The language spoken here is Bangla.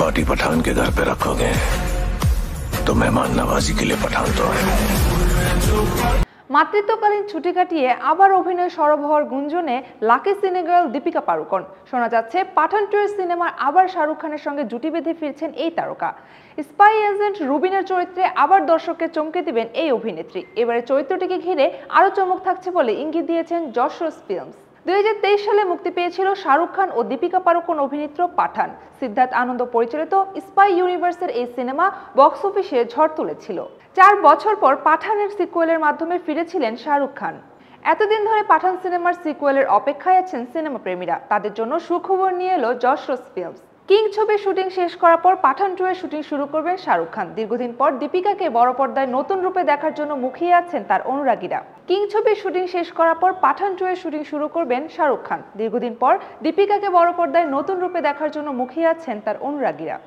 पार्टी पठान के घर पे रखोगे तो मेहमान नवाजी के लिए पठान तो है। মাতৃত্বকালীন ছুটি কাটিয়ে আবার অভিনয় সরব হওয়ার গুঞ্জনে লাকি সিনেগার্ল দীপিকা পাড়ুকোন। শোনা যাচ্ছে পাঠান 2 সিনেমার আবার শাহরুখ খানের সঙ্গে জুটি বেঁধে ফিরছেন এই তারকা। স্পাই এজেন্ট রুবিনের চরিত্রে আবার দর্শককে চমকে দিবেন এই অভিনেত্রী। এবারে চরিত্রটিকে ঘিরে আরও চমক থাকছে বলে ইঙ্গিত দিয়েছেন যশরাজ ফিল্মস। 2023 সালে মুক্তি পেয়েছিল শাহরুখ খান ও দীপিকা পাড়ুকোন অভিনীত পাঠান। সিদ্ধার্থ আনন্দ পরিচালিত স্পাই ইউনিভার্সের এই সিনেমা বক্স অফিসে ঝড় তুলেছিল। 4 বছর পর পাঠানের সিকুয়েলের মাধ্যমে ফিরেছিলেন শাহরুখ খান। এতদিন ধরে পাঠান সিনেমার সিকুয়েলের অপেক্ষায় আছেন সিনেমা প্রেমীরা। তাদের জন্য সুখবর নিয়ে এলো যশরাজ ফিল্মস। কিং ছবির শুটিং শেষ করার পর পাঠান 2 এর শুটিং শুরু করবেন শাহরুখ খান। দীর্ঘদিন পর দীপিকাকে বড় পর্দায় নতুন রূপে দেখার জন্য মুখিয়ে আছেন তার অনুরাগীরা। কিং ছবির শুটিং শেষ করার পর পাঠান 2 এর শুটিং শুরু করবেন শাহরুখ খান। দীর্ঘদিন পর দীপিকাকে বড় পর্দায় নতুন রূপে দেখার জন্য মুখিয়ে আছেন তার অনুরাগীরা।